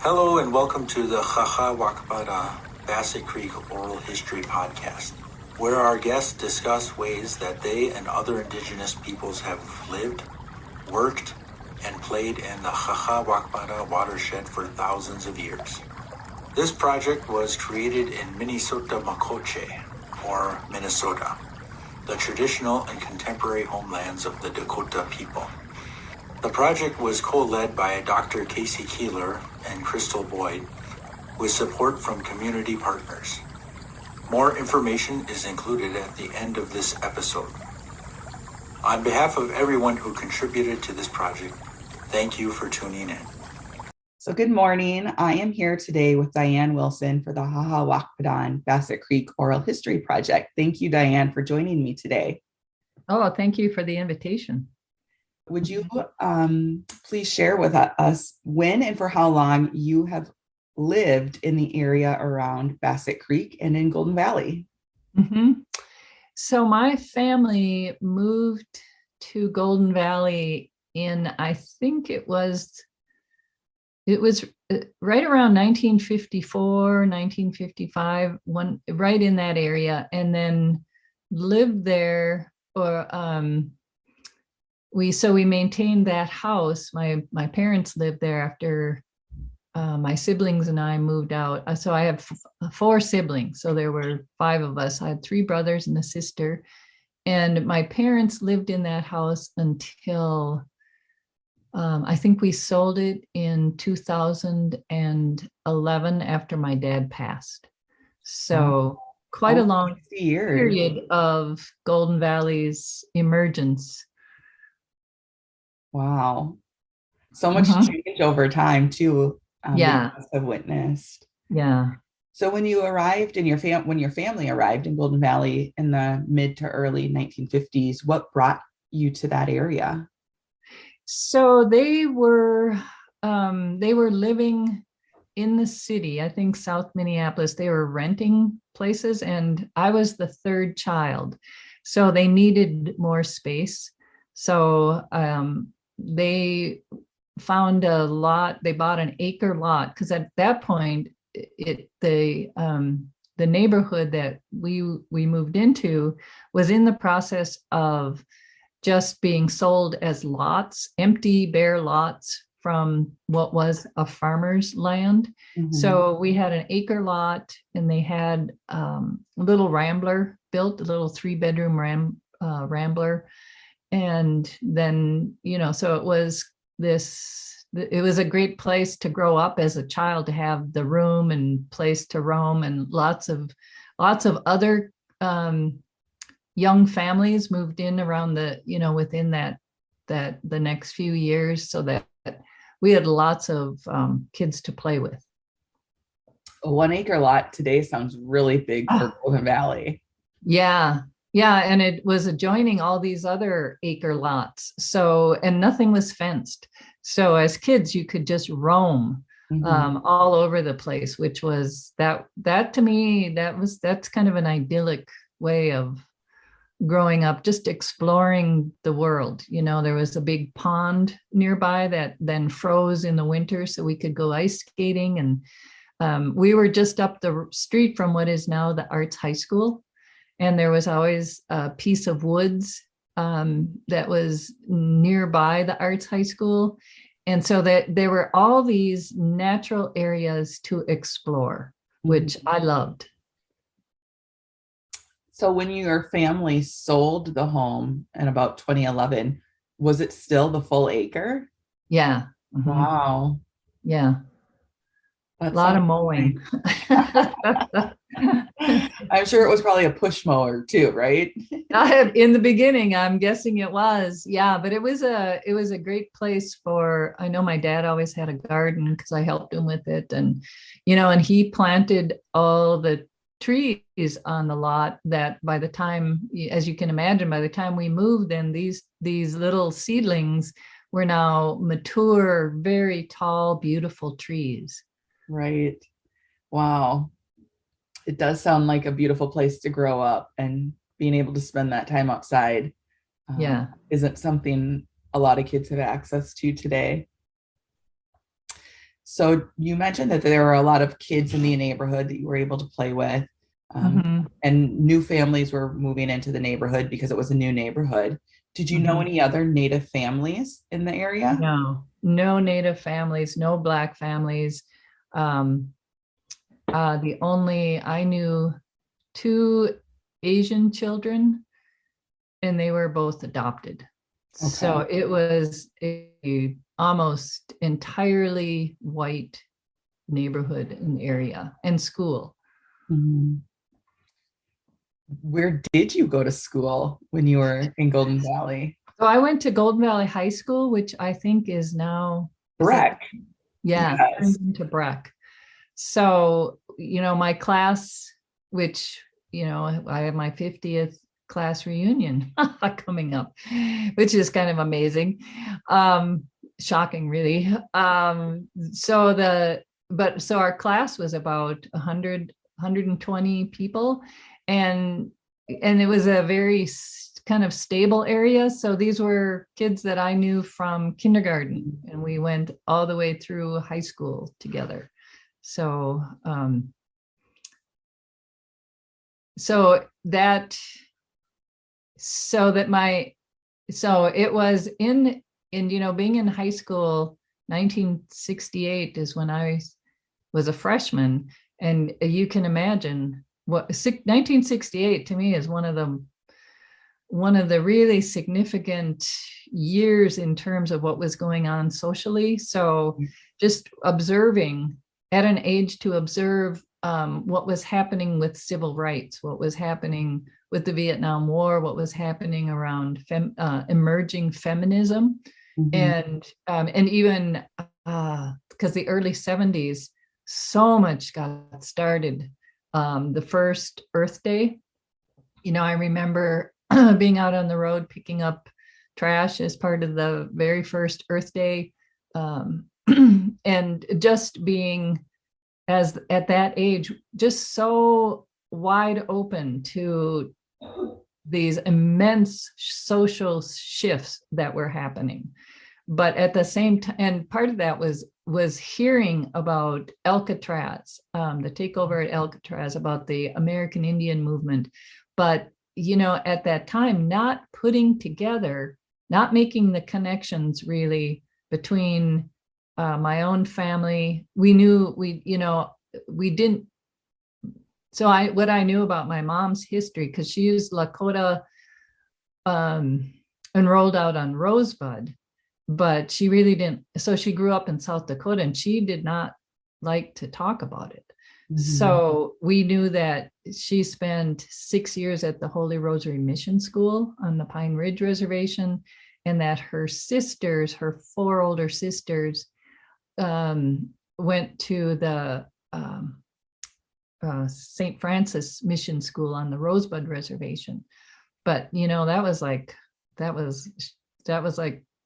Hello and welcome to the Wakbada Bassett Creek Oral History Podcast, where our guests discuss ways that they and other Indigenous peoples have lived, worked, and played in the Wakbada watershed for thousands of years. This project was created in Minnesota Makoche, or Minnesota, the traditional and contemporary homelands of the Dakota people. The project was co-led by Dr. Casey Keeler and Crystal Boyd, with support from community partners. More information is included at the end of this episode. On behalf of everyone who contributed to this project, thank you for tuning in. So good morning. I am here today with Diane Wilson for the Wakbada Bassett Creek Oral History Project. Thank you, Diane, for joining me today. Oh, thank you for the invitation. Would you please share with us when and for how long you have lived in the area around Bassett Creek and in Golden Valley? Mm-hmm. So my family moved to Golden Valley in, I think it was right around 1954, 1955, right in that area, and then lived there we maintained that house. My parents lived there after my siblings and I moved out. So I have 4 siblings. So there were 5 of us. I had 3 brothers and a sister. And my parents lived in that house until I think we sold it in 2011 after my dad passed. So quite a long period of Golden Valley's emergence. Wow. So much change over time too. Yeah. You must have witnessed. Yeah. So when you arrived in when your family arrived in Golden Valley in the mid to early 1950s, what brought you to that area? So they were living in the city, I think South Minneapolis. They were renting places, and I was the 3rd child. So they needed more space. So they found a lot. They bought an acre lot because at that point, the neighborhood that we moved into was in the process of just being sold as lots, empty, bare lots from what was a farmer's land. Mm-hmm. So we had an acre lot, and they had a little rambler built, a little 3-bedroom rambler. And then, so it was a great place to grow up as a child, to have the room and place to roam, and lots of other young families moved in around within the next few years, so that we had lots of kids to play with. A 1 acre lot today sounds really big for Golden Valley. Yeah. Yeah, and it was adjoining all these other acre lots. So, and nothing was fenced. So as kids, you could just roam all over the place, which was that to me, that's kind of an idyllic way of growing up, just exploring the world. There was a big pond nearby that then froze in the winter, so we could go ice skating. And we were just up the street from what is now the Arts High School. And there was always a piece of woods that was nearby the Arts High School. And so that there were all these natural areas to explore, which I loved. So when your family sold the home in about 2011, was it still the full acre? Yeah. Mm-hmm. Wow. Yeah. That's a lot of mowing. I'm sure it was probably a push mower too, right? In the beginning, I'm guessing it was. Yeah, but it was a great place I know my dad always had a garden because I helped him with it. And, and he planted all the trees on the lot that by the time, as you can imagine, by the time we moved, then these little seedlings were now mature, very tall, beautiful trees. Right. Wow. It does sound like a beautiful place to grow up, and being able to spend that time outside isn't something a lot of kids have access to today. So you mentioned that there were a lot of kids in the neighborhood that you were able to play with, and new families were moving into the neighborhood because it was a new neighborhood. Did you know any other Native families in the area? No Native families, no Black families. I knew 2 Asian children, and they were both adopted. Okay. So it was a almost entirely white neighborhood and area and school. Mm-hmm. Where did you go to school when you were in Golden Valley? So I went to Golden Valley High School, which I think is now Breck. Yes. Into Breck. So, my class, which, I have my 50th class reunion coming up, which is kind of amazing. Shocking, really. So our class was about 120 people, and it was a very kind of stable area. So these were kids that I knew from kindergarten, and we went all the way through high school together. So it was in being in high school. 1968 is when I was a freshman, and you can imagine what 1968 to me is one of the really significant years in terms of what was going on socially. So just observing at an age to observe what was happening with civil rights, what was happening with the Vietnam War, what was happening around emerging feminism, and even because the early 70s, so much got started. The first Earth Day, I remember being out on the road picking up trash as part of the very first Earth Day, and just being, as at that age, just so wide open to these immense social shifts that were happening. But at the same time, and part of that was hearing about Alcatraz, the takeover at Alcatraz, about the American Indian movement. But at that time, not putting together, not making the connections really between my own family. We didn't. So what I knew about my mom's history, because she was Lakota, enrolled out on Rosebud, but she really didn't. So she grew up in South Dakota, and she did not like to talk about it. So we knew that she spent 6 years at the Holy Rosary Mission School on the Pine Ridge Reservation, and that her 4 older sisters, went to the St. Francis Mission School on the Rosebud Reservation. But that was like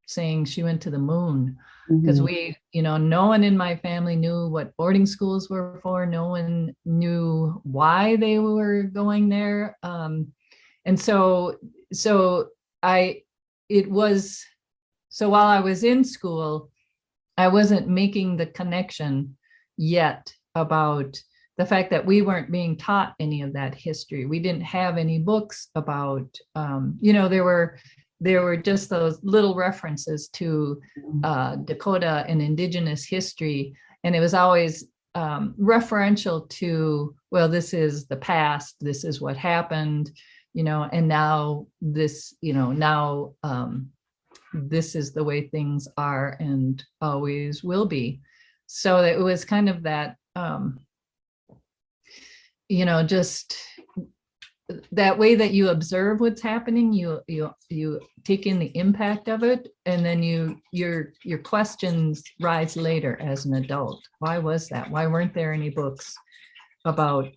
saying she went to the moon, because no one in my family knew what boarding schools were for. No one knew why they were going there. And so while I was in school, I wasn't making the connection yet about the fact that we weren't being taught any of that history. We didn't have any books about, there were just those little references to Dakota and Indigenous history. And it was always referential to, well, this is the past, this is what happened, and now this, this is the way things are and always will be. So it was kind of that, just that way that you observe what's happening, you take in the impact of it, and then your questions rise later as an adult. Why was that? Why weren't there any books about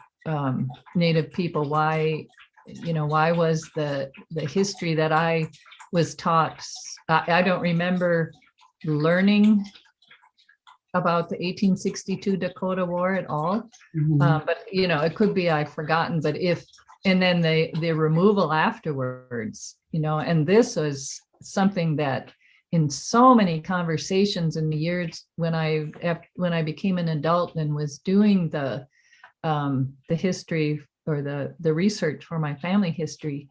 Native people? Why was the history that I was taught? I don't remember learning about the 1862 Dakota War at all. But it could be I've forgotten. But and then the removal afterwards, and this was something that in so many conversations in the years when I became an adult and was doing the history or the research for my family history,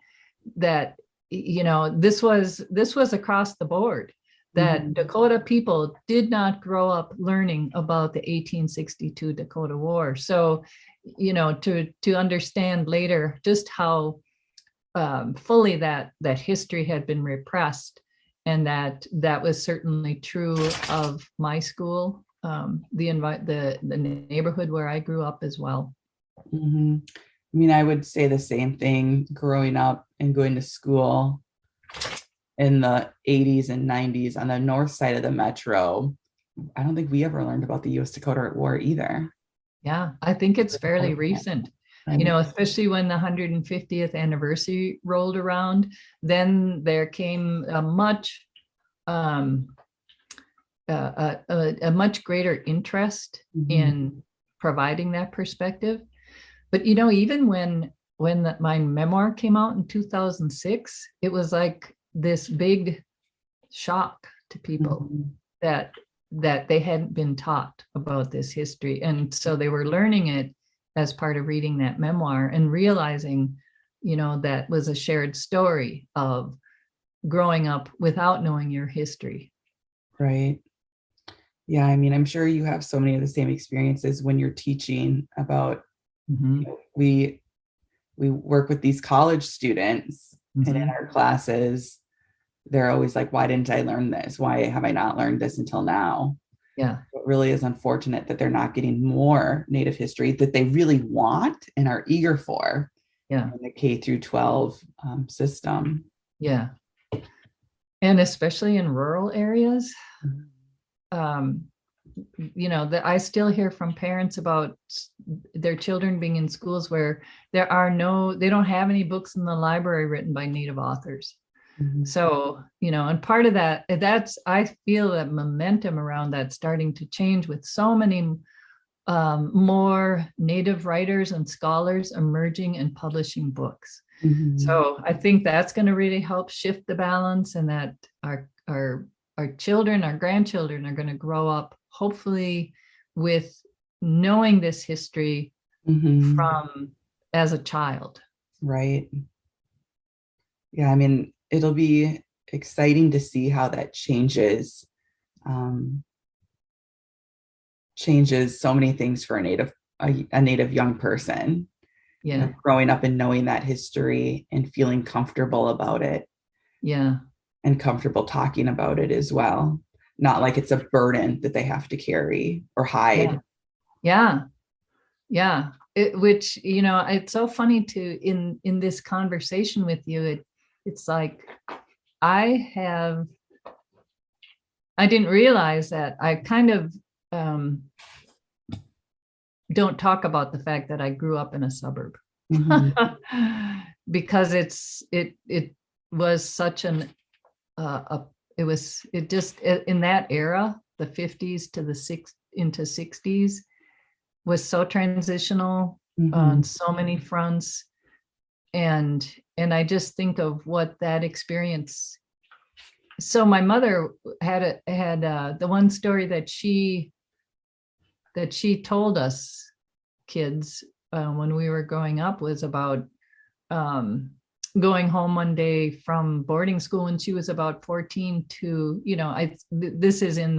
that this was across the board, that Dakota people did not grow up learning about the 1862 Dakota War. So, to understand later just how fully that history had been repressed, and that was certainly true of my school, the neighborhood where I grew up as well. Mm-hmm. I mean, I would say the same thing growing up and going to school in the 80s and 90s on the north side of the metro. I don't think we ever learned about the U.S. Dakota War either. Yeah, I think it's fairly recent, especially when the 150th anniversary rolled around. Then there came a much greater interest in providing that perspective. But even when my memoir came out in 2006, it was like this big shock to people that they hadn't been taught about this history. And so they were learning it as part of reading that memoir and realizing, that was a shared story of growing up without knowing your history. Right. Yeah. I mean, I'm sure you have so many of the same experiences when you're teaching about, we work with these college students, and in our classes, they're always like, why didn't I learn this? Why have I not learned this until now? Yeah. It really is unfortunate that they're not getting more Native history that they really want and are eager for in the K through 12 system. Yeah. And especially in rural areas, that I still hear from parents about their children being in schools where they don't have any books in the library written by Native authors. So, and part of I feel that momentum around that starting to change with so many more Native writers and scholars emerging and publishing books. So I think that's going to really help shift the balance, and that our children, our grandchildren are going to grow up hopefully with knowing this history from as a child. Right. Yeah. I mean, it'll be exciting to see how that changes so many things for a native young person. Yeah. Growing up and knowing that history and feeling comfortable about it. Yeah. And comfortable talking about it as well. Not like it's a burden that they have to carry or hide. Yeah. Which, it's so funny in this conversation with you, it's like I didn't realize that I kind of don't talk about the fact that I grew up in a suburb because it was such an in that era, the 50s to into 60s was so transitional on so many fronts. And I just think of what that experience. So my mother had the one story that she told us kids when we were growing up was about going home one day from boarding school when she was about 14 to, this is in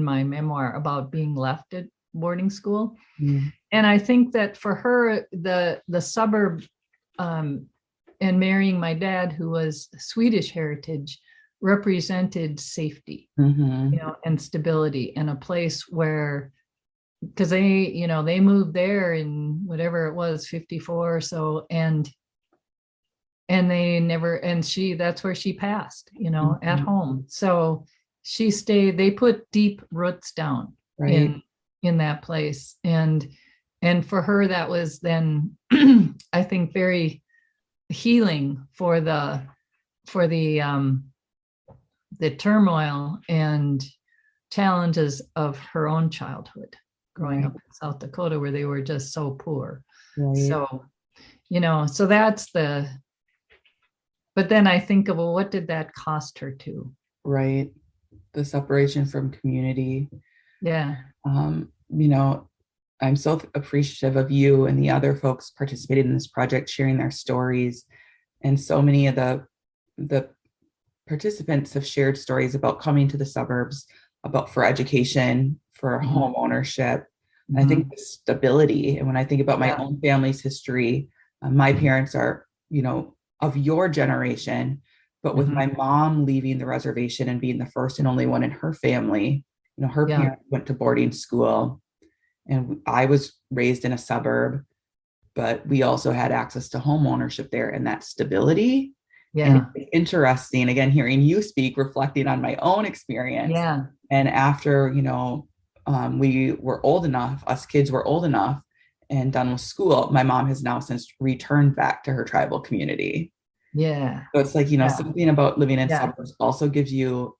my memoir about being left at boarding school. And I think that for her, the suburb and marrying my dad, who was Swedish heritage, represented safety, and stability, and a place where, because they moved there in whatever it was, 54 or so, and that's where she passed, at home. So she stayed, they put deep roots down in that place. And for her, that was then, I think, very healing for the turmoil and challenges of her own childhood growing up in South Dakota, where they were just so poor. So, so that's but then I think of, well, what did that cost her too? Right. the separation from community. Yeah. You know, I'm so appreciative of you and the other folks participating in this project, sharing their stories. And so many of the participants have shared stories about coming to the suburbs, about for education, for home ownership. I think the stability. And when I think about my own family's history, my parents are, you know, of your generation, but with my mom leaving the reservation and being the first and only one in her family, you know, her parents went to boarding school, and I was raised in a suburb, but we also had access to home ownership there and that stability. And it's interesting, again, hearing you speak, reflecting on my own experience. Yeah. And after, you know, we were old enough, us kids were old enough and done with school, my mom has now since returned back to her tribal community. Yeah. So it's like, you know, something about living in suburbs also gives you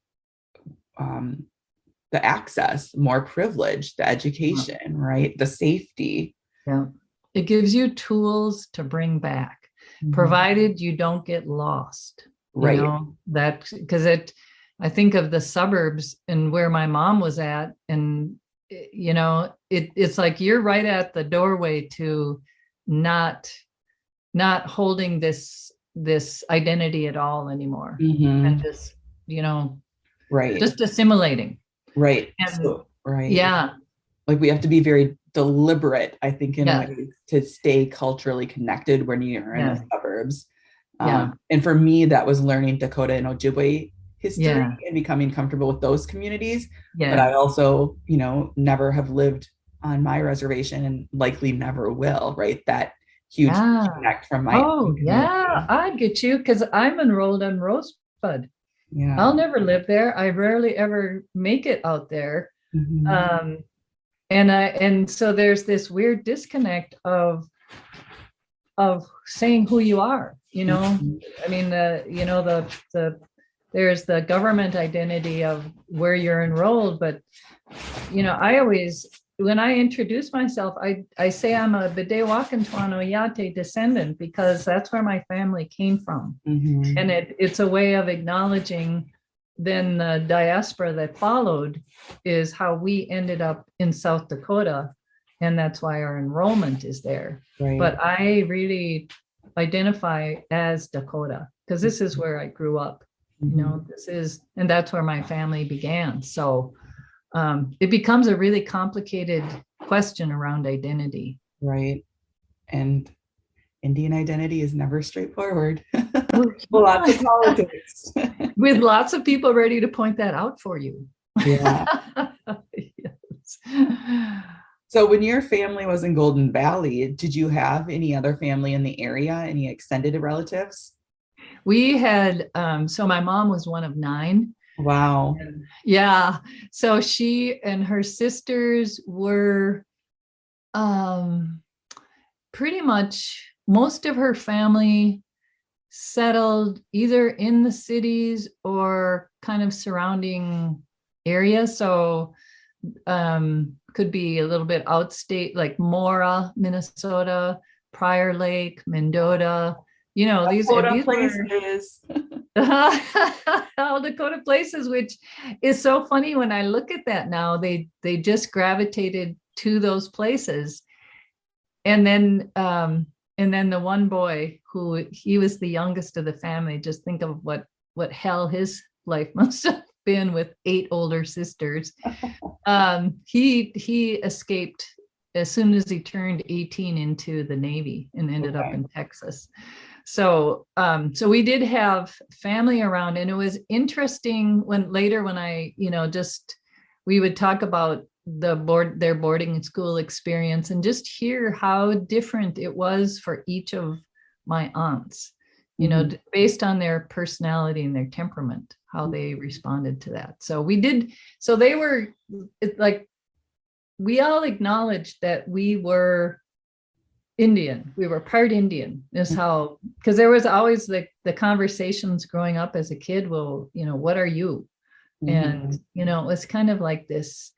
the access, more privilege, the education, right? The safety. Yeah. It gives you tools to bring back, provided you don't get lost. Right. You know, that because I think of the suburbs and where my mom was at, and you know, it's like you're right at the doorway to not holding this identity at all anymore, and just, you know, just assimilating. Right. And, so, right. Yeah. Like we have to be very deliberate, I think, in a way to stay culturally connected when you're in the suburbs. And for me, that was learning Dakota and Ojibwe history and becoming comfortable with those communities. But I also, you know, never have lived on my reservation and likely never will, right? That huge disconnect from my own community. I get you, because I'm enrolled on Rosebud. I'll never live there. I rarely ever make it out there. And so there's this weird disconnect of saying who you are, you know. I mean, you know, there's the government identity of where you're enrolled, but you know, I always, when I introduce myself, I say I'm a Bidewakantuano Yate descendant, because that's where my family came from. And it's a way of acknowledging then the diaspora that followed is how we ended up in South Dakota. And that's why our enrollment is there. But I really identify as Dakota, because this is where I grew up. You know, and that's where my family began. So it becomes a really complicated question around identity. Right. And Indian identity is never straightforward. Lots of politics. With lots of people ready to point that out for you. Yeah. So when your family was in Golden Valley, did you have any other family in the area, any extended relatives? We had, so my mom was one of 9. Wow. Yeah. So she and her sisters were pretty much, most of her family settled either in the cities or kind of surrounding areas. So could be a little bit outstate, like Mora, Minnesota, Prior Lake, Mendota. You know, these places. All Dakota places, which is so funny when I look at that now. They just gravitated to those places. And then the one boy who, he was the youngest of the family. Just think of what hell his life must have been with 8 older sisters. He escaped as soon as he turned 18 into the Navy and ended up in Texas. So we did have family around, and it was interesting when I, you know, we would talk about their boarding school experience and just hear how different it was for each of my aunts, you know, based on their personality and their temperament, how they responded to that. So they were like, we all acknowledged that we were Indian. We were part Indian, is how, because there was always the conversations growing up as a kid. Well, you know, what are you? And, you know, it was kind of like this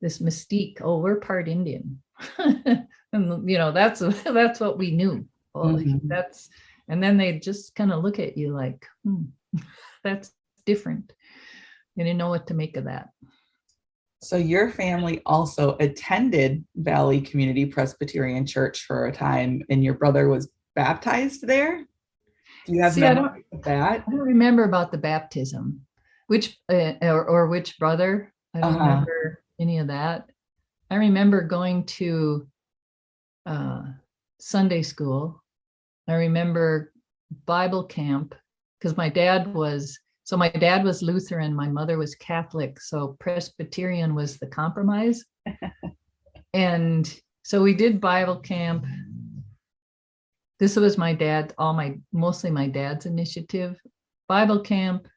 mystique. Oh, we're part Indian. And, you know, that's what we knew. Well, and then they just kind of look at you like, that's different. I didn't know what to make of that. So your family also attended Valley Community Presbyterian Church for a time, and your brother was baptized there? Do you have See, memories of that? I don't remember about the baptism, which or which brother. I don't remember any of that. I remember going to Sunday school. I remember Bible camp because my dad was Lutheran, my mother was Catholic, so Presbyterian was the compromise. And so we did Bible camp. This was my dad, mostly my dad's initiative. Bible camp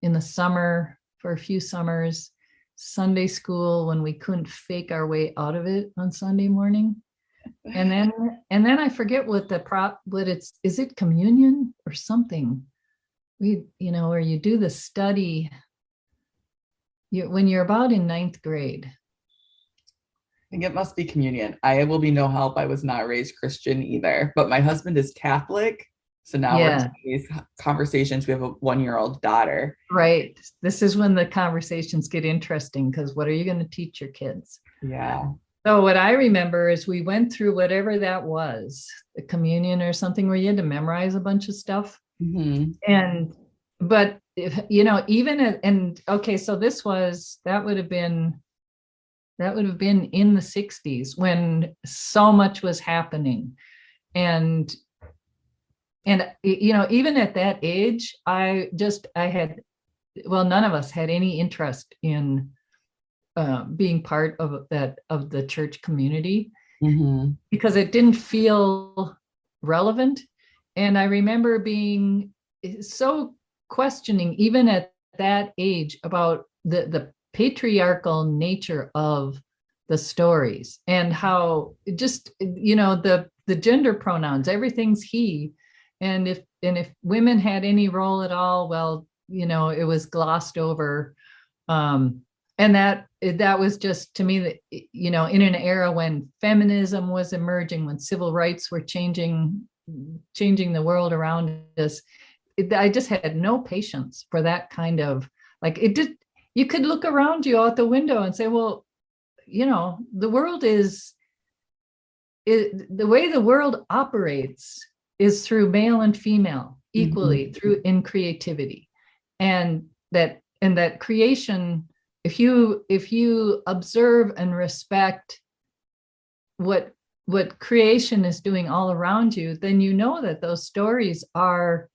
in the summer for a few summers, Sunday school when we couldn't fake our way out of it on Sunday morning. And then I forget what is it communion or something? Where you do the study when you're about in 9th grade. I think it must be communion. I will be no help. I was not raised Christian either, but my husband is Catholic. So now we're having these conversations. We have a 1-year-old daughter. Right. This is when the conversations get interesting because what are you going to teach your kids? Yeah. So what I remember is we went through whatever that was, the communion or something where you had to memorize a bunch of stuff. Mm-hmm. But so that would have been in the 60s when so much was happening. And even at that age, none of us had any interest in being part of the church community, because it didn't feel relevant. And I remember being so questioning, even at that age, about the patriarchal nature of the stories and how just, the gender pronouns, everything's he. And if women had any role at all, well, it was glossed over. And that was just, to me, that, in an era when feminism was emerging, when civil rights were changing the world around us, I just had no patience for that kind of, you could look around you out the window and say, well, the way the world operates is through male and female equally, through in creativity, and that creation, if you observe and respect what creation is doing all around you, then you know that those stories are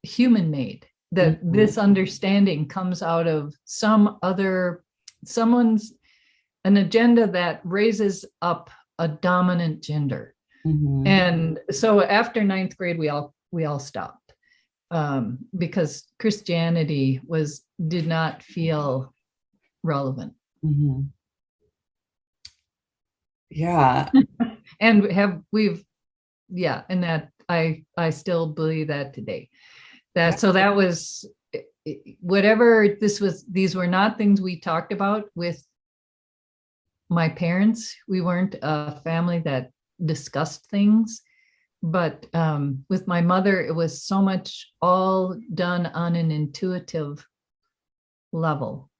human made, that this understanding comes out of someone's an agenda that raises up a dominant gender. And so after 9th grade, we all stopped, because Christianity did not feel relevant. Yeah. And that I still believe that today. So that was whatever this was. These were not things we talked about with my parents. We weren't a family that discussed things, but with my mother, it was so much all done on an intuitive level.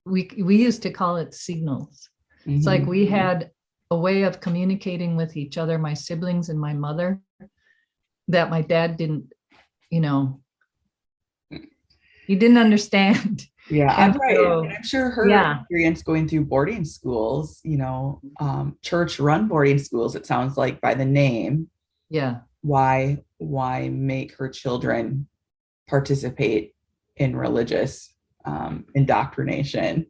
We used to call it signals. It's like we had a way of communicating with each other, my siblings and my mother, that my dad didn't, he didn't understand. Yeah, And right. so, and I'm sure her experience going through boarding schools, church-run boarding schools, it sounds like by the name. Yeah. Why make her children participate in religious indoctrination?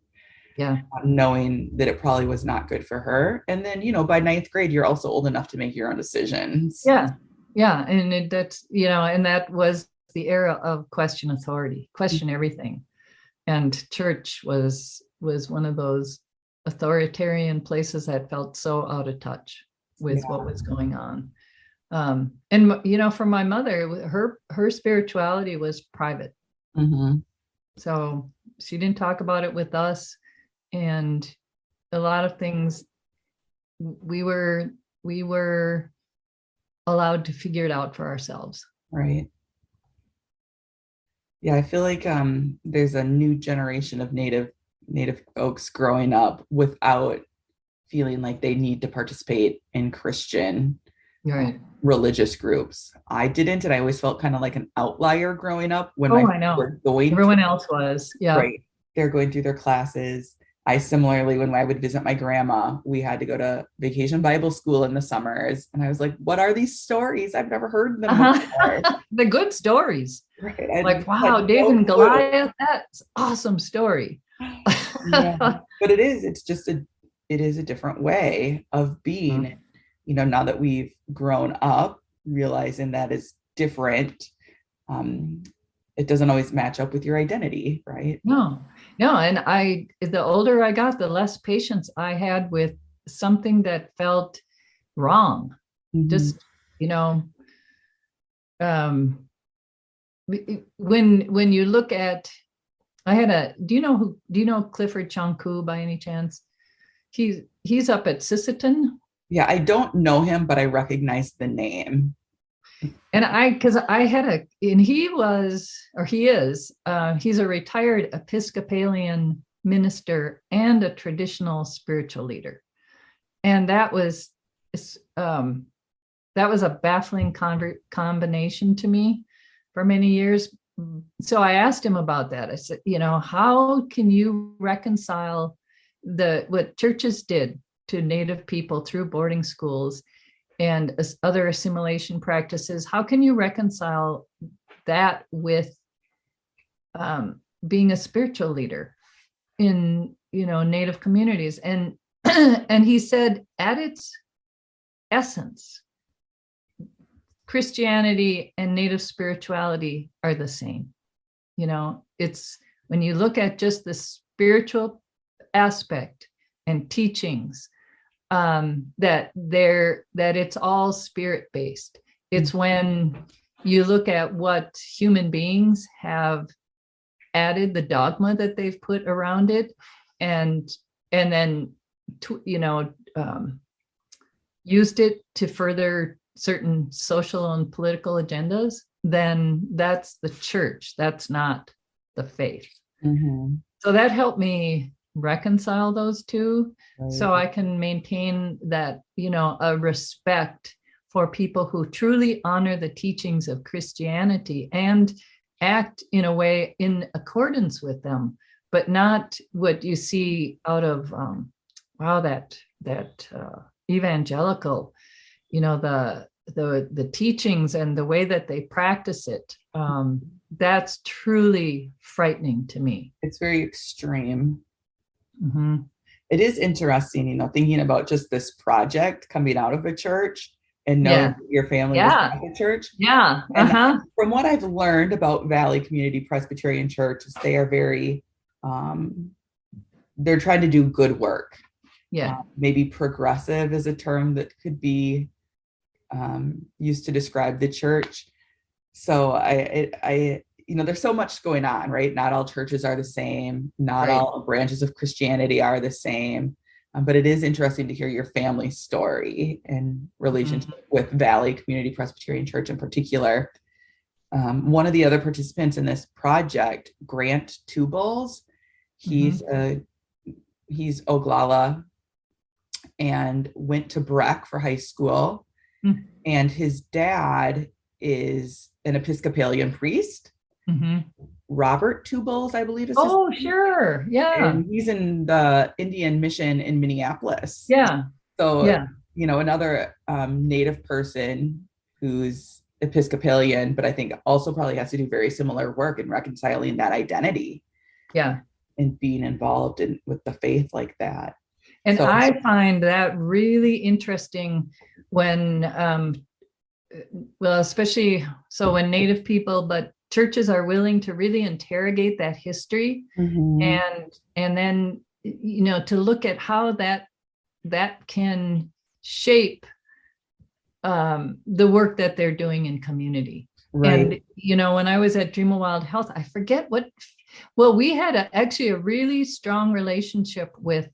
Yeah. Knowing that it probably was not good for her. And then, by 9th grade, you're also old enough to make your own decisions. Yeah. Yeah. And and that was the era of question authority, question everything. And church was one of those authoritarian places that felt so out of touch with what was going on. And for my mother, her spirituality was private. So she didn't talk about it with us. And a lot of things we were allowed to figure it out for ourselves. Right. Yeah, I feel like there's a new generation of native folks growing up without feeling like they need to participate in Christian Right. religious groups. I didn't, and I always felt kind of like an outlier growing up when my Oh, I friends know. were going to, Everyone else was. Yeah. right. They're going through their classes. I similarly, when I would visit my grandma, we had to go to vacation Bible school in the summers. And I was like, what are these stories? I've never heard them before. The good stories. Right. I Like, wow, had David no and clue. Goliath, that's awesome story. Yeah. But it's just it is a different way of being, now that we've grown up, realizing that is different. Um, it doesn't always match up with your identity, right? No, no. And the older I got, the less patience I had with something that felt wrong. Mhm. Just, um, when you look at, do you know Clifford Chonku by any chance? He's up at Sisseton. Yeah, I don't know him, but I recognize the name. And because I had and he was, or he is, he's a retired Episcopalian minister and a traditional spiritual leader. And that was a baffling combination to me for many years. So I asked him about that. I said, how can you reconcile what churches did to Native people through boarding schools and other assimilation practices? How can you reconcile that with being a spiritual leader in Native communities? And and he said, at its essence, Christianity and Native spirituality are the same. It's when you look at just the spiritual aspect and teachings, that it's all spirit-based. It's when you look at what human beings have added, the dogma that they've put around it, and then used it to further certain social and political agendas, then that's the church. That's not the faith. Mm-hmm. So that helped me reconcile those two, Right. so I can maintain that, a respect for people who truly honor the teachings of Christianity and act in a way in accordance with them, but not what you see out of that evangelical, the teachings and the way that they practice it. That's truly frightening to me. It's very extreme. Mm-hmm. It is interesting, thinking about just this project coming out of a church and knowing that your family was at the church. Yeah. And from what I've learned about Valley Community Presbyterian Church, is they are very, they're trying to do good work. Yeah. Maybe progressive is a term that could be used to describe the church. So I there's so much going on, right? Not all churches are the same. Not all branches of Christianity are the same. But it is interesting to hear your family story in relationship with Valley Community Presbyterian Church in particular. One of the other participants in this project, Grant Tubles, he's Oglala and went to Breck for high school. Mm-hmm. And his dad is an Episcopalian priest. Mm-hmm. Robert Tubles, I believe is his name. Sure. Yeah. And he's in the Indian mission in Minneapolis. Yeah. So, another Native person who's Episcopalian, but I think also probably has to do very similar work in reconciling that identity. Yeah. And being involved with the faith like that. And I find that really interesting when, especially so when Native people, but churches are willing to really interrogate that history, and then to look at how that can shape the work that they're doing in community. Right. And when I was at Dream of Wild Health, I forget we had actually a really strong relationship with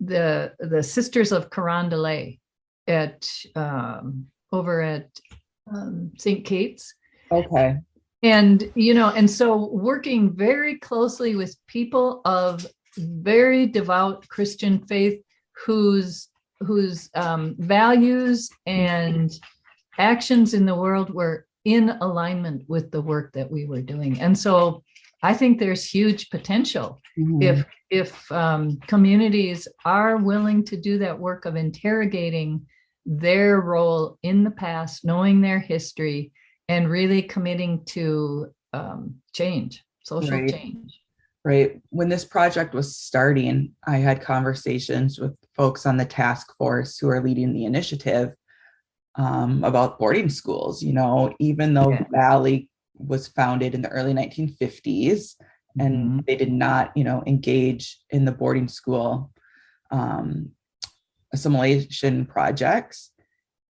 the Sisters of Carondelet at over at St. Kate's. Okay. And, and so working very closely with people of very devout Christian faith whose values and actions in the world were in alignment with the work that we were doing. And so I think there's huge potential if communities are willing to do that work of interrogating their role in the past, knowing their history, and really committing to change, social change. Right. When this project was starting, I had conversations with folks on the task force who are leading the initiative about boarding schools. Even though Valley was founded in the early 1950s, and they did not, engage in the boarding school assimilation projects,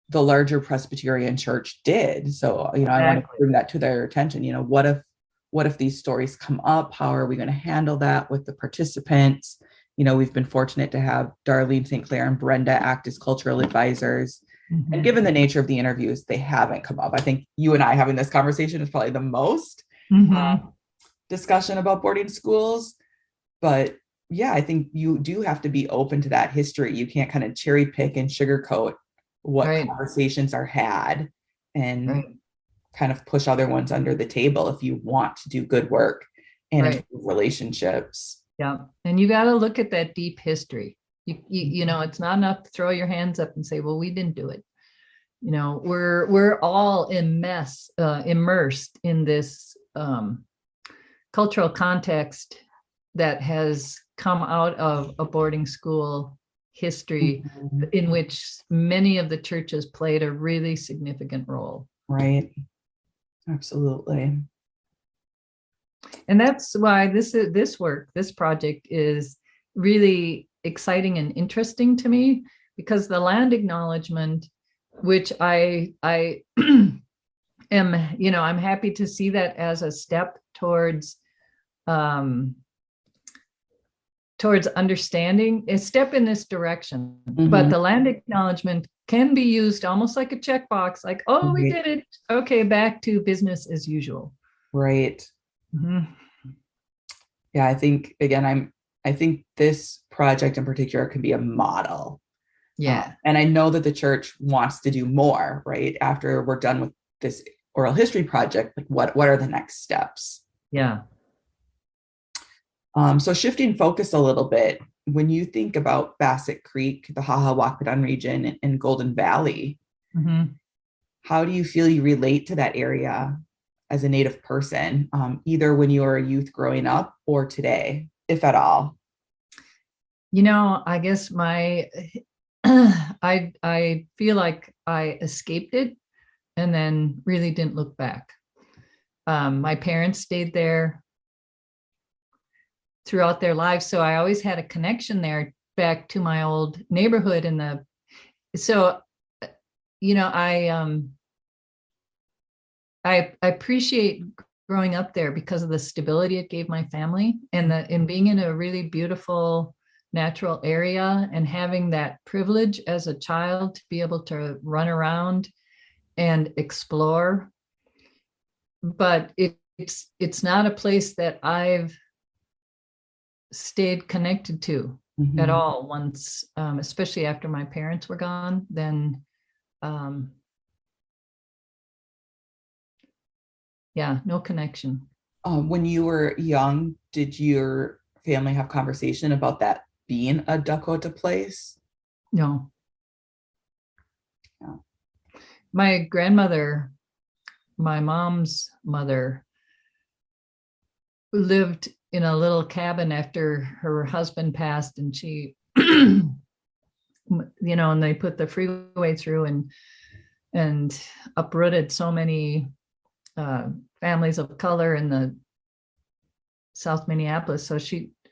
the larger Presbyterian Church did. So, I want to bring that to their attention. What if these stories come up? How are we going to handle that with the participants? We've been fortunate to have Darlene St. Clair and Brenda act as cultural advisors. And given the nature of the interviews, they haven't come up. I think you and I having this conversation is probably the most discussion about boarding schools. But yeah, I think you do have to be open to that history. You can't kind of cherry pick and sugarcoat what conversations are had and kind of push other ones under the table if you want to do good work and improve relationships. Yeah. And you got to look at that deep history. You know, it's not enough to throw your hands up and say, well, we didn't do it. We're all immersed in this cultural context that has come out of a boarding school history in which many of the churches played a really significant role. Right. Absolutely. And that's why this project is really exciting and interesting to me, because the land acknowledgement, which I am, I'm happy to see that as a step towards understanding, a step in this direction. But the land acknowledgement can be used almost like a checkbox, like, oh, we did it. Okay, back to business as usual. Right. Yeah, I think, again, I think this project in particular can be a model. Yeah. And I know that the church wants to do more, right? After we're done with this oral history project, like what are the next steps? Yeah. So shifting focus a little bit, when you think about Bassett Creek, the Haha-Wakpadun region, and Golden Valley, how do you feel you relate to that area as a Native person, either when you were a youth growing up or today, if at all? I guess I feel like I escaped it and then really didn't look back. My parents stayed there throughout their lives, so I always had a connection there back to my old neighborhood. I appreciate growing up there because of the stability it gave my family, and being in a really beautiful natural area and having that privilege as a child to be able to run around and explore. But it's not a place that I've stayed connected to at all once, especially after my parents were gone. Then no connection. When you were young, did your family have conversation about that being a Dakota place? No. My grandmother, my mom's mother, lived in a little cabin after her husband passed, and she, and they put the freeway through and uprooted so many families of color in the South Minneapolis. So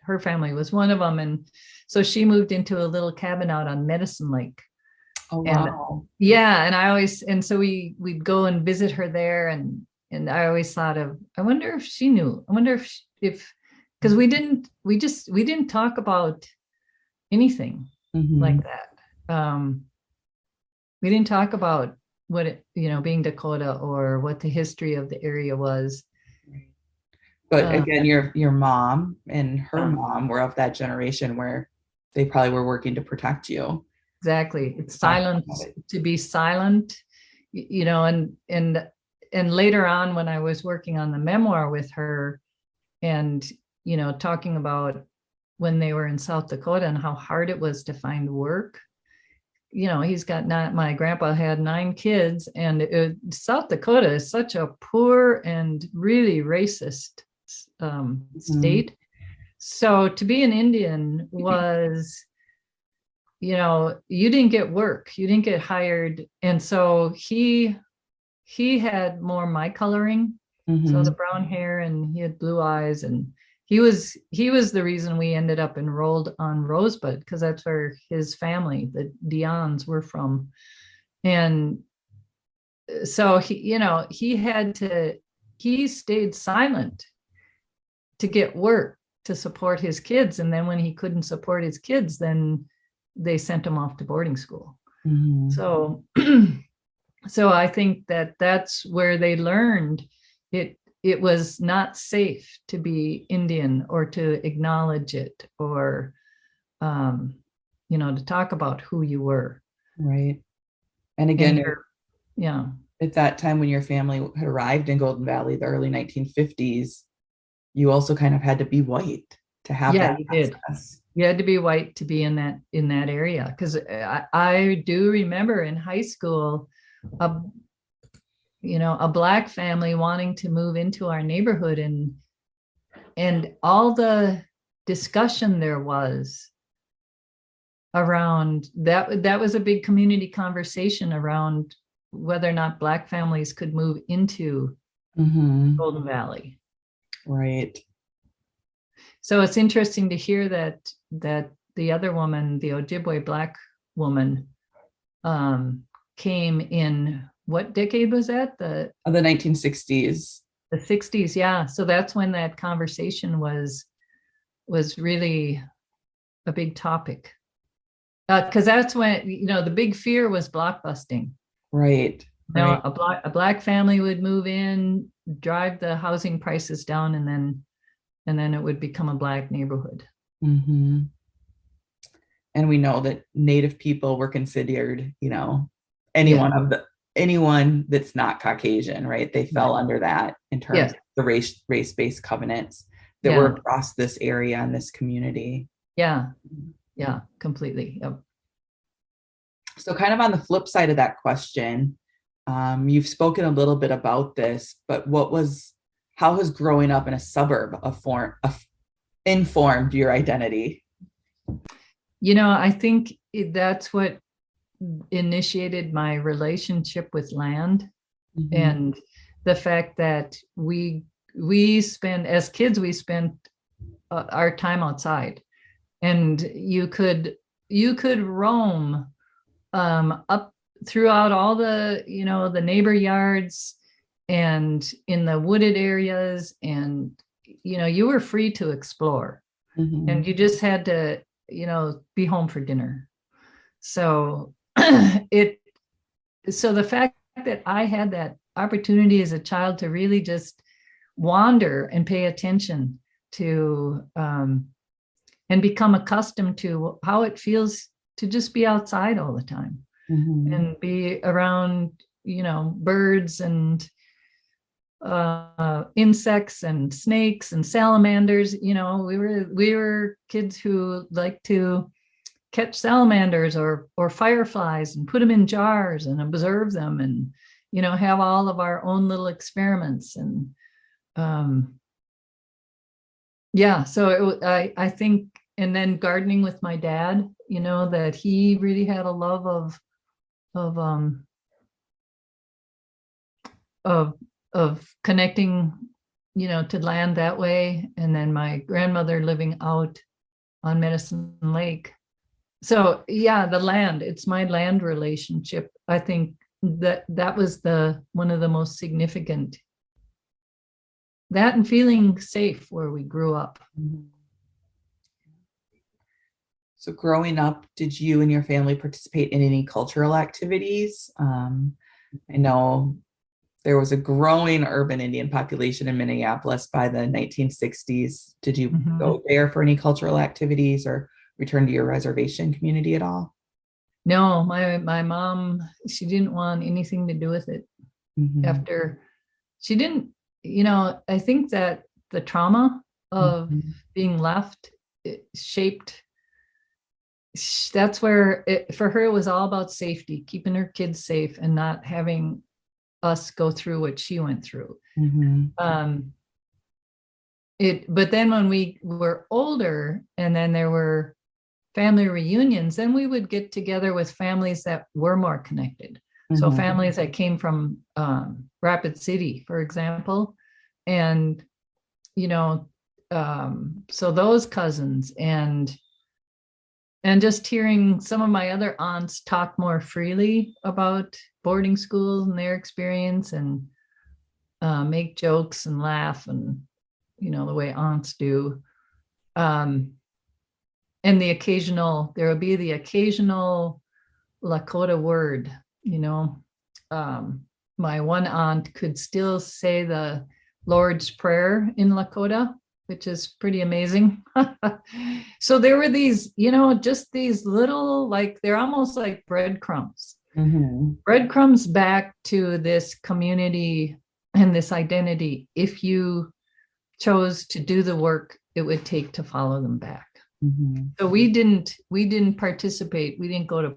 her family was one of them. And so she moved into a little cabin out on Medicine Lake. Oh, wow. And so we'd go and visit her there. And I always thought I wonder if she knew, because we didn't talk about anything like that. We didn't talk about being Dakota, or what the history of the area was. But again, your mom and her mom were of that generation where they probably were working to protect you. Exactly. It's silence, to be silent, and later on, when I was working on the memoir with her, and talking about when they were in South Dakota and how hard it was to find work. My grandpa had 9 kids, and South Dakota is such a poor and really racist state. So to be an Indian was, you didn't get work, you didn't get hired. And so he had more my coloring. So the brown hair, and he had blue eyes, and he was the reason we ended up enrolled on Rosebud, because that's where his family, the Dionnes, were from. And so he stayed silent to get work to support his kids. And then when he couldn't support his kids, then they sent him off to boarding school. So so I think that's where they learned it was not safe to be Indian, or to acknowledge it, or to talk about who you were. Right. And again, yeah, at that time when your family had arrived in Golden Valley, the early 1950s, you also kind of had to be white to have that access. You had to be white to be in that area, because I do remember in high school a Black family wanting to move into our neighborhood, and all the discussion there was around that was a big community conversation around whether or not Black families could move into Golden Valley. Right. So it's interesting to hear that the other woman, the Ojibwe Black woman, came in, what decade was that? The 1960s. The 60s, yeah. So that's when that conversation was really a big topic. Because that's when, the big fear was blockbusting. Right. Now, a Black family would move in, drive the housing prices down, and then it would become a Black neighborhood. And we know that Native people were considered, anyone that's not Caucasian, right? They fell under that in terms of the race-based covenants that were across this area and this community. Yeah, completely. Yep. So kind of on the flip side of that question, you've spoken a little bit about this, but how has growing up in a suburb informed your identity? I think that's what initiated my relationship with land, and the fact that we spend, as kids, we spent our time outside, and you could roam up throughout all the the neighbor yards and in the wooded areas, and you were free to explore, and you just had to be home for dinner. So so the fact that I had that opportunity as a child to really just wander and pay attention to and become accustomed to how it feels to just be outside all the time and be around birds and insects and snakes and salamanders. We were kids who liked to catch salamanders or fireflies and put them in jars and observe them, and have all of our own little experiments. And so I think, and then gardening with my dad, that he really had a love of connecting to land that way. And then my grandmother living out on Medicine Lake. So the land, it's my land relationship. I think that was one of the most significant, that and feeling safe where we grew up. So growing up, did you and your family participate in any cultural activities? I know there was a growing urban Indian population in Minneapolis by the 1960s. Did you go there for any cultural activities or return to your reservation community at all? No, my mom, she didn't want anything to do with it. After she didn't, I think that the trauma of being left, it shaped, that's where for her, it was all about safety, keeping her kids safe and not having us go through what she went through. But then when we were older and then there were family reunions, then we would get together with families that were more connected. So families that came from Rapid City, for example, and, so those cousins and just hearing some of my other aunts talk more freely about boarding schools and their experience and make jokes and laugh and, the way aunts do. And there would be the occasional Lakota word, my one aunt could still say the Lord's Prayer in Lakota, which is pretty amazing. So there were these, just these little, they're almost like breadcrumbs. Breadcrumbs back to this community and this identity. If you chose to do the work it would take to follow them back. So we didn't participate. We didn't go to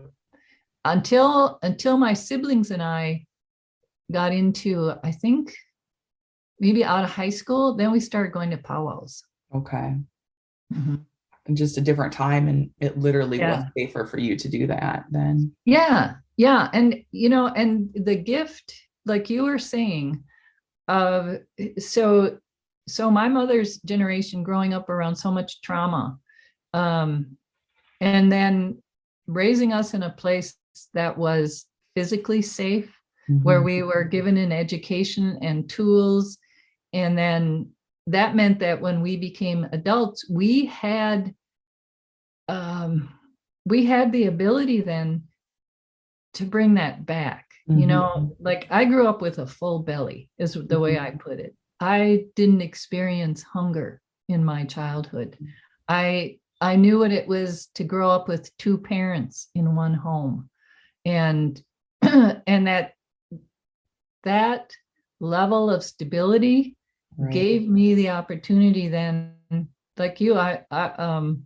until my siblings and I got into, I think, maybe out of high school, then we started going to powwows. Okay. And just a different time, and it literally was safer for you to do that then. Yeah. And and the gift, like you were saying, so my mother's generation growing up around so much trauma, and then raising us in a place that was physically safe, where we were given an education and tools. And then that meant that when we became adults, we had the ability then to bring that back. Like I grew up with a full belly, is the way I put it. I didn't experience hunger in my childhood. I knew what it was to grow up with two parents in one home, and that level of stability gave me the opportunity then, like you, I'm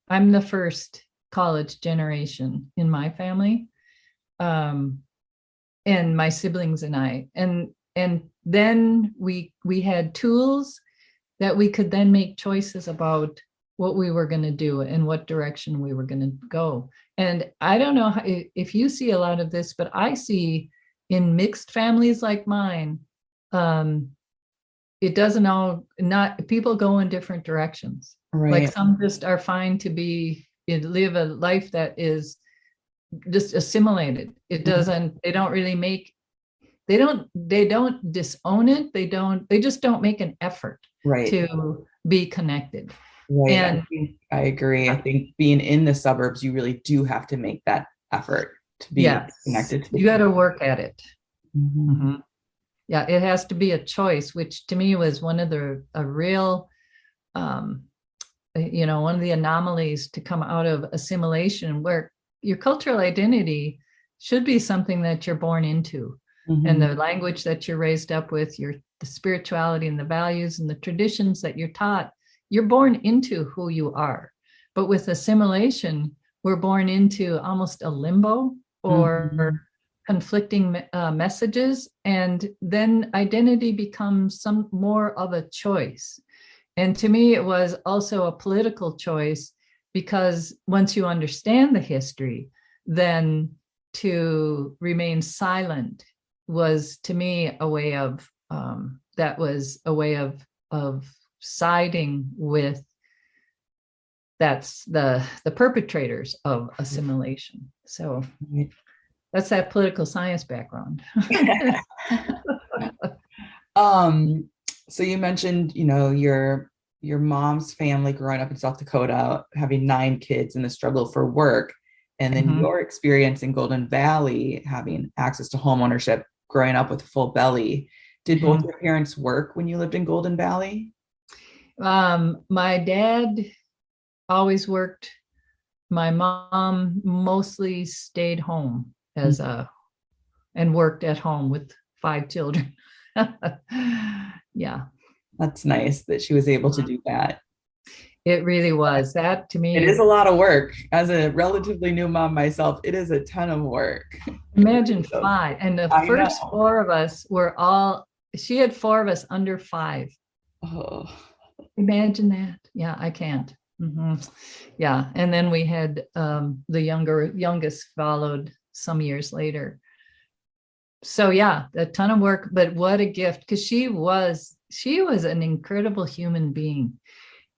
the first college generation in my family, and my siblings and I, and then we had tools that we could then make choices about what we were going to do and what direction we were going to go. And I don't know if you see a lot of this, but I see in mixed families like mine, it doesn't all, not people go in different directions. Like some just are fine to live a life that is just assimilated. It doesn't, they don't really they don't disown it. They just don't make an effort to be connected. And I agree. I think being in the suburbs, you really do have to make that effort to be connected. You got to work at it. Yeah, it has to be a choice, which to me was one of a real, one of the anomalies to come out of assimilation, where your cultural identity should be something that you're born into. And the language that you're raised up with, the spirituality and the values and the traditions that you're taught, you're born into who you are. But with assimilation, we're born into almost a limbo or conflicting messages. And then identity becomes some more of a choice. And to me, it was also a political choice, because once you understand the history, then to remain silent was, to me, a way of siding with the perpetrators of assimilation. So that's that political science background. So you mentioned, your mom's family growing up in South Dakota, having 9 kids and the struggle for work. And then your experience in Golden Valley, having access to home ownership, growing up with a full belly. Did both your parents work when you lived in Golden Valley? My dad always worked. My mom mostly stayed home and worked at home with 5 children. Yeah. That's nice that she was able to do that. It really was. That to me, it is a lot of work. As a relatively new mom myself, it is a ton of work. Imagine 5. And the first 4 of us were she had 4 of us under 5. Oh. Imagine that. Yeah, I can't. Yeah. And then we had the youngest followed some years later. So yeah, a ton of work, but what a gift, because she was an incredible human being.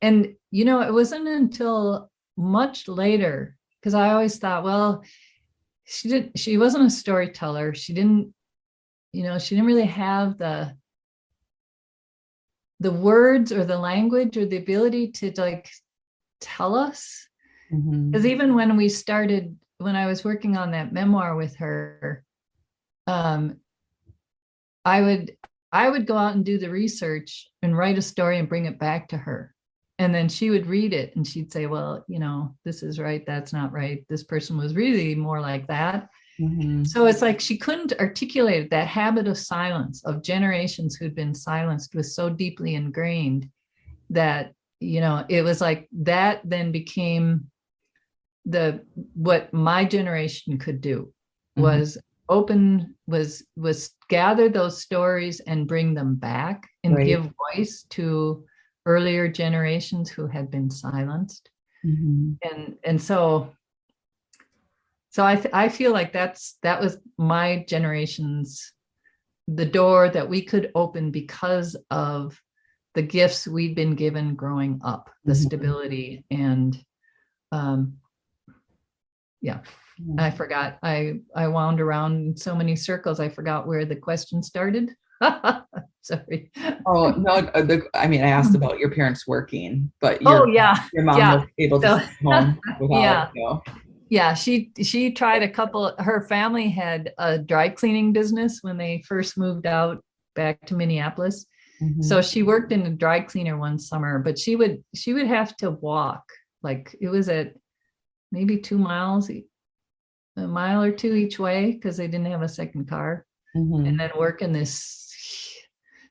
And, it wasn't until much later, because I always thought, well, she wasn't a storyteller. She didn't really have the words or the language or the ability to like tell us. Because even when I was working on that memoir with her, I would go out and do the research and write a story and bring it back to her. And then she would read it and she'd say, well, this is right. That's not right. This person was really more like that. So it's like she couldn't articulate it. That habit of silence, of generations who'd been silenced, was so deeply ingrained that, it was like that then became what my generation could do was gather those stories and bring them back and give voice to earlier generations who had been silenced. And so I feel like that was my generation's, the door that we could open because of the gifts we'd been given growing up, the stability and I forgot. I wound around in so many circles. I forgot where the question started. Sorry. Oh no! I asked about your parents working, but your mom was able to stay home without. Yeah, she tried a couple. Her family had a dry cleaning business when they first moved out back to Minneapolis. So she worked in a dry cleaner one summer, but she would have to walk. Like it was at maybe 2 miles, a mile or 2 each way, because they didn't have a second car, and then work in this.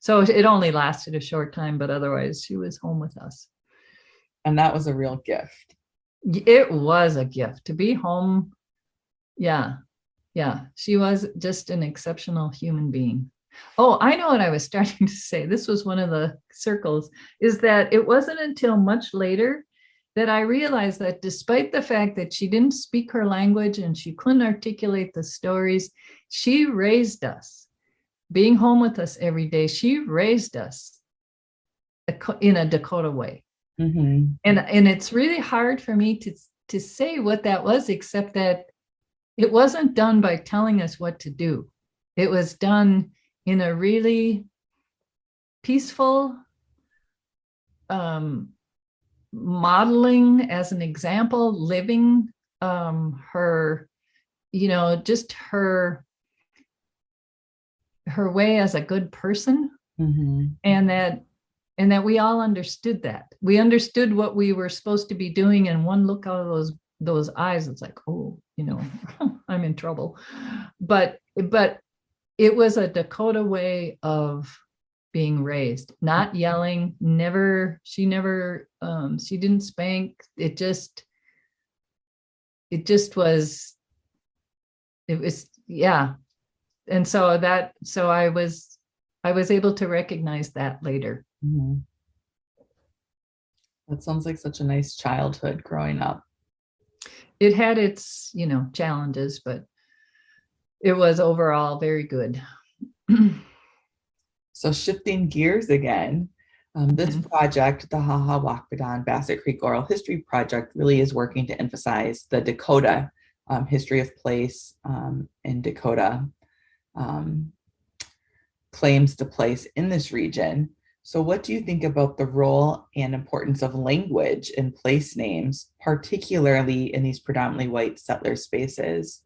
So it only lasted a short time, but otherwise she was home with us. And that was a real gift. It was a gift to be home. Yeah. She was just an exceptional human being. Oh, I know what I was starting to say. This was one of the circles, is that it wasn't until much later that I realized that despite the fact that she didn't speak her language and she couldn't articulate the stories, she raised us. Being home with us every day, she raised us in a Dakota way. And it's really hard for me to say what that was, except that it wasn't done by telling us what to do. It was done in a really peaceful, modeling as an example, living her, just her way as a good person. And that we all understood that. We understood what we were supposed to be doing, and one look out of those eyes, it's like, oh, I'm in trouble. But it was a Dakota way of being raised, not yelling, she didn't spank. It was, yeah. And so I was able to recognize that later. That sounds like such a nice childhood growing up. It had its, challenges, but it was overall very good. So shifting gears again, this project, the Haha Wakpadan Bassett Creek Oral History Project, really is working to emphasize the Dakota history of place in Dakota, claims to place in this region. So what do you think about the role and importance of language in place names, particularly in these predominantly white settler spaces?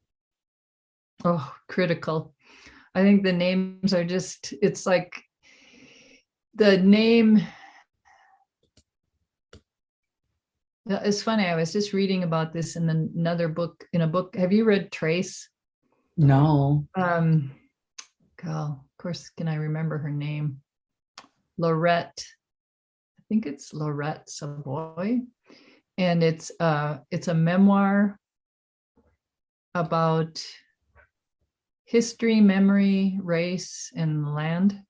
Oh, critical. I think the names are just, it's like the name. It's funny. I was just reading about this in another book, in a book. Have you read Trace? No. God, of course, can I remember her name? Lorette. I think it's Lorette Savoy. And it's a memoir about history, memory, race, and land.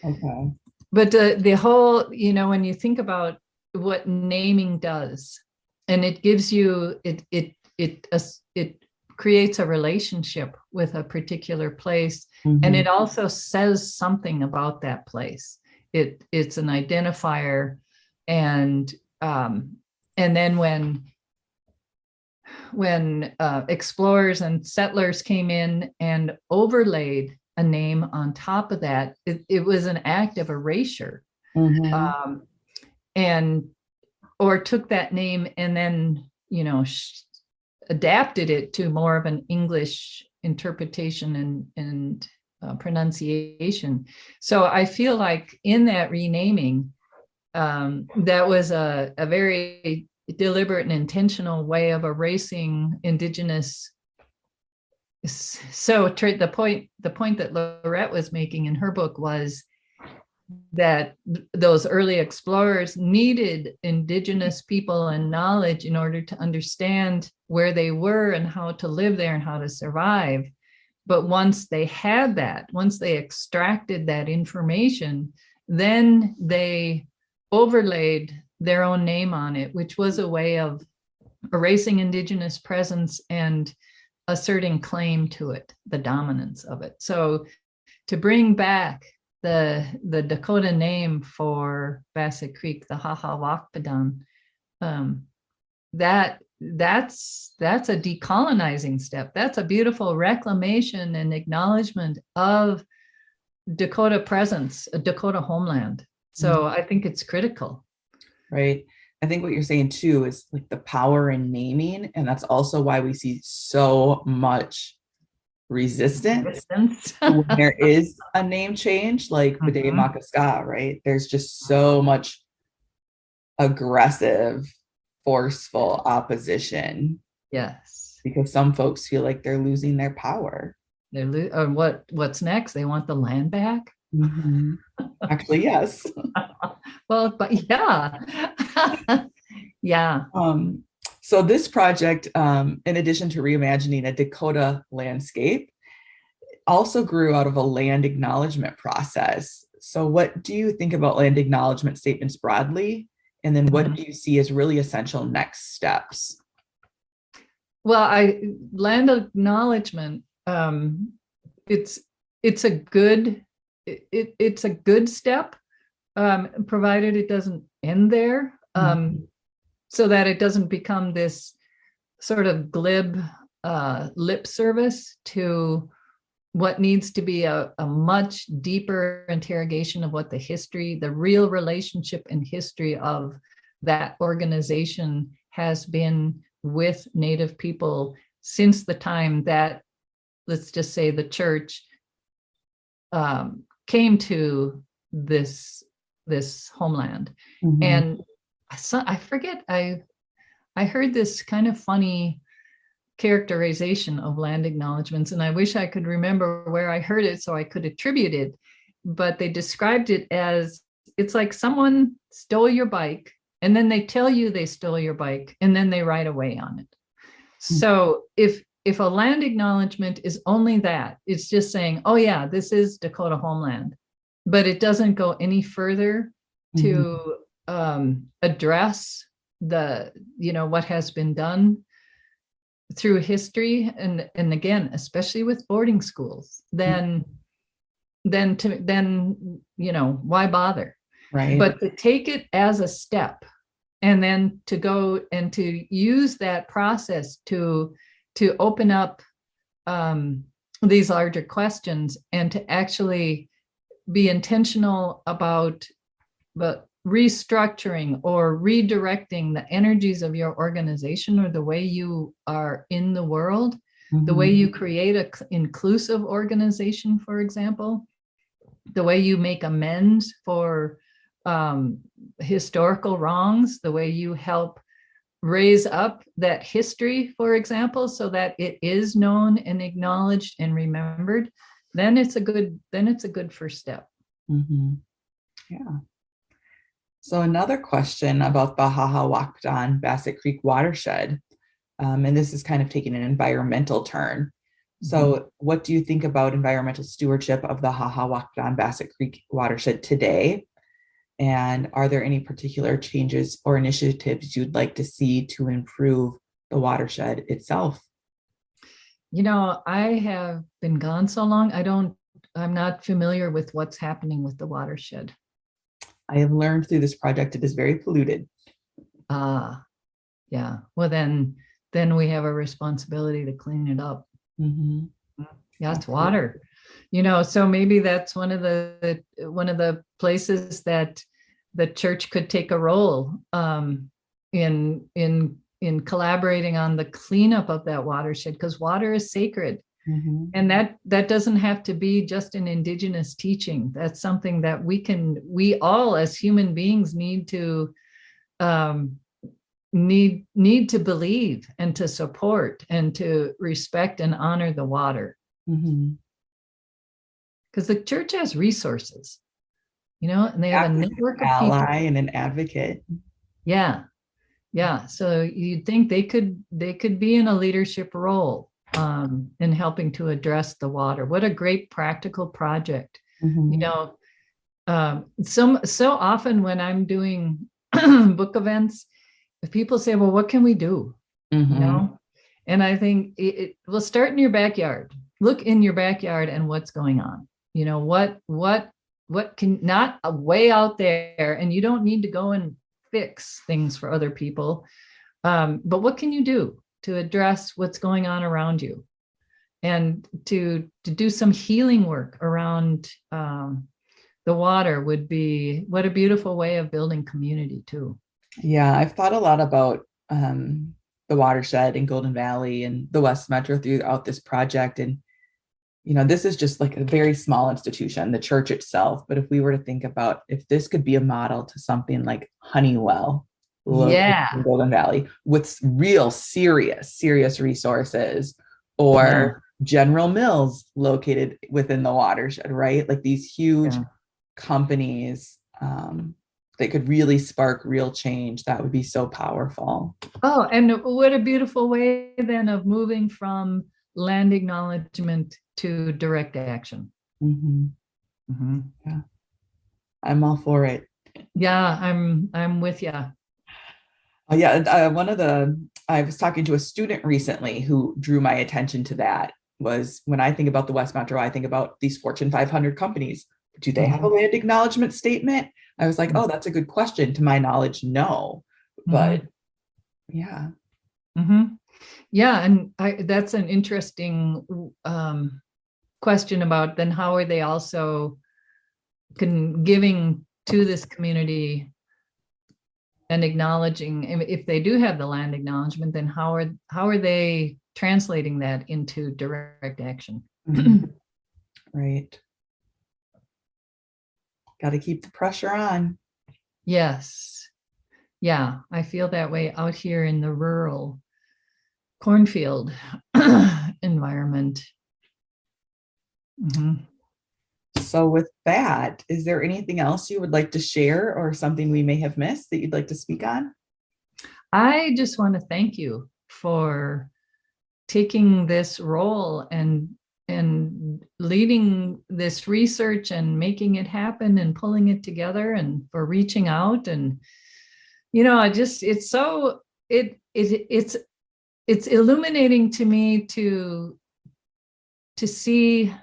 Okay. But the whole, when you think about what naming does, and it gives you, it creates a relationship with a particular place, and it also says something about that place. It's an identifier, and then when explorers and settlers came in and overlaid a name on top of that, it was an act of erasure. And or took that name and then adapted it to more of an English interpretation and pronunciation. So I feel like in that renaming, that was a very deliberate and intentional way of erasing Indigenous. So the point that Lorette was making in her book was that those early explorers needed Indigenous people and knowledge in order to understand where they were and how to live there and how to survive. But once they had that, once they extracted that information, then they overlaid their own name on it, which was a way of erasing Indigenous presence and asserting claim to it, the dominance of it. So to bring back the Dakota name for Bassett Creek, the Hahawakpadan, that's a decolonizing step. That's a beautiful reclamation and acknowledgement of Dakota presence, a Dakota homeland. So I think it's critical. Right. I think what you're saying too is like the power in naming, and that's also why we see so much resistance when there is a name change, like Bide Makaska, right? There's just so much aggressive, forceful opposition. Yes. Because some folks feel like they're losing their power. What's next? They want the land back? Actually, yes. Well, but yeah. Yeah. So this project, in addition to reimagining a Dakota landscape, also grew out of a land acknowledgement process. So what do you think about land acknowledgement statements broadly? And then what do you see as really essential next steps? Well, land acknowledgement, it's a good step, provided it doesn't end there. So that it doesn't become this sort of glib lip service to what needs to be a much deeper interrogation of what the real relationship and history of that organization has been with Native people since the time that, let's just say, the church came to this homeland. And I forget, I heard this kind of funny characterization of land acknowledgements, and I wish I could remember where I heard it so I could attribute it, but they described it as, it's like someone stole your bike and then they tell you they stole your bike and then they ride away on it. So if a land acknowledgement is only that, it's just saying, oh yeah, this is Dakota homeland, but it doesn't go any further to address what has been done through history, and again, especially with boarding schools, then why bother? Right. But to take it as a step, and then to go and to use that process to open up these larger questions, and to actually be intentional about but restructuring or redirecting the energies of your organization or the way you are in the world, the way you create an inclusive organization, for example, the way you make amends for historical wrongs, the way you help raise up that history, for example, so that it is known and acknowledged and remembered, then it's a good first step. Yeah. So another question about the Hahawakdan Bassett Creek watershed, and this is kind of taking an environmental turn. So what do you think about environmental stewardship of the Hahawakdan Bassett Creek watershed today? And are there any particular changes or initiatives you'd like to see to improve the watershed itself? You know, I have been gone so long, I'm not familiar with what's happening with the watershed. I have learned through this project it is very polluted. Yeah. Well, then we have a responsibility to clean it up. Yeah, it's water. You know, so maybe that's one of the places that the church could take a role in collaborating on the cleanup of that watershed, because water is sacred. And that doesn't have to be just an Indigenous teaching. That's something that we all as human beings need to believe and to support and to respect and honor the water. Because the church has resources, you know, and they have a network of people. Ally and an advocate. Yeah. So you'd think they could be in a leadership role in helping to address the water. What a great practical project. You know, so often when I'm doing book events, if people say, well, what can we do? You know, and I think it will start in your backyard. Look in your backyard and what's going on. You know, what can, not way out there, and you don't need to go and fix things for other people. But what can you do to address what's going on around you, and to do some healing work around the water would be, what a beautiful way of building community too. Yeah, I've thought a lot about the watershed in Golden Valley and the West Metro throughout this project. And, you know, this is just like a very small institution, the church itself. But if we were to think about if this could be a model to something like Honeywell, in Golden Valley, with real serious resources, or General Mills located within the watershed, right? Like these huge companies that could really spark real change. That would be so powerful. Oh, and what a beautiful way then of moving from land acknowledgement to direct action. Yeah, I'm all for it. Yeah, I'm with you. I was talking to a student recently who drew my attention to that. Was when I think about the West Metro, I think about these Fortune 500 companies. Do they have a land acknowledgement statement? I was like, oh, that's a good question. To my knowledge, no. But yeah. Yeah, and that's an interesting question about then how are they also giving to this community and acknowledging, if they do have the land acknowledgement, then how are they translating that into direct action? Right. Got to keep the pressure on. Yes. Yeah, I feel that way out here in the rural cornfield environment. So with that, is there anything else you would like to share or something we may have missed that you'd like to speak on? I just want to thank you for taking this role and leading this research and making it happen and pulling it together, and for reaching out. And, you know, it's illuminating to me to see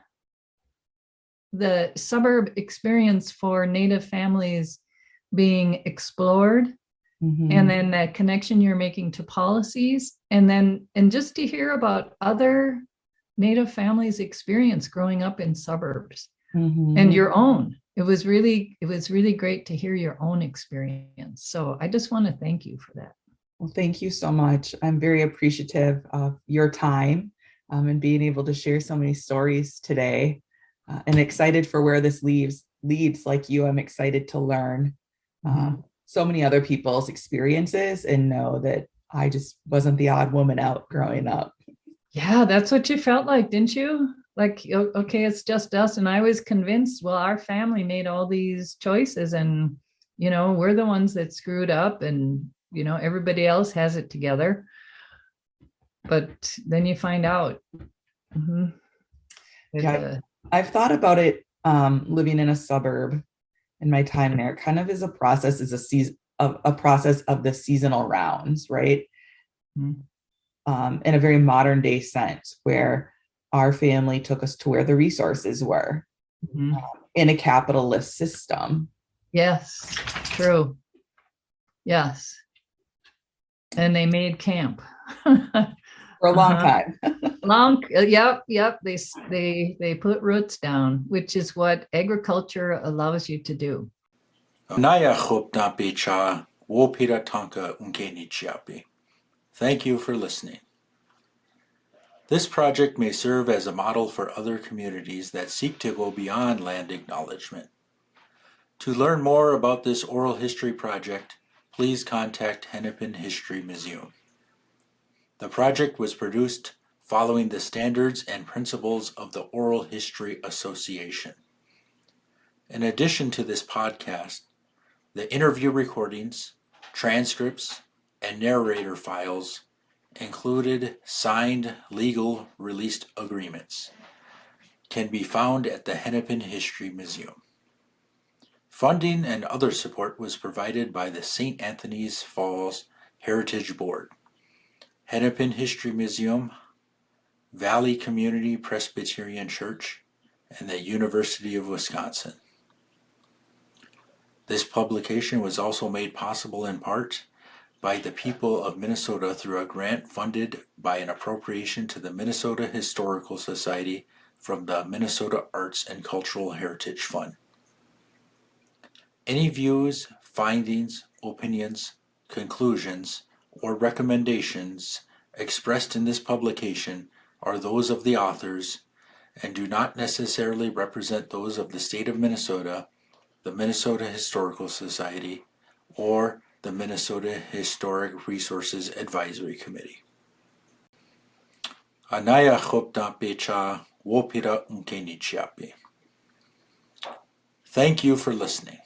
the suburb experience for Native families being explored, and then that connection you're making to policies, and just to hear about other Native families' experience growing up in suburbs, and your own, it was really great to hear your own experience. So I just want to thank you for that. Well, thank you so much. I'm very appreciative of your time and being able to share so many stories today, and excited for where this leads. Like you, I'm excited to learn so many other people's experiences and know that I just wasn't the odd woman out growing up. Yeah, that's what you felt like, didn't you? Like, okay, it's just us. And I was convinced, well, our family made all these choices and, we're the ones that screwed up and, everybody else has it together. But then you find out. Yeah, I've thought about it living in a suburb in my time there, kind of as a process, a process of the seasonal rounds, right? In a very modern day sense, where our family took us to where the resources were in a capitalist system. Yes, true. Yes. And they made camp. For a long time. Yep. They put roots down, which is what agriculture allows you to do. Thank you for listening. This project may serve as a model for other communities that seek to go beyond land acknowledgement. To learn more about this oral history project, please contact Hennepin History Museum. The project was produced following the standards and principles of the Oral History Association. In addition to this podcast, the interview recordings, transcripts, and narrator files included signed legal released agreements can be found at the Hennepin History Museum. Funding and other support was provided by the St. Anthony's Falls Heritage Board, Hennepin History Museum, Valley Community Presbyterian Church, and the University of Wisconsin. This publication was also made possible in part by the people of Minnesota through a grant funded by an appropriation to the Minnesota Historical Society from the Minnesota Arts and Cultural Heritage Fund. Any views, findings, opinions, conclusions, or recommendations expressed in this publication are those of the authors and do not necessarily represent those of the state of Minnesota, the Minnesota Historical Society, or the Minnesota Historic Resources Advisory Committee. Anaya chopta pecha wopira unkenichiapi. Thank you for listening.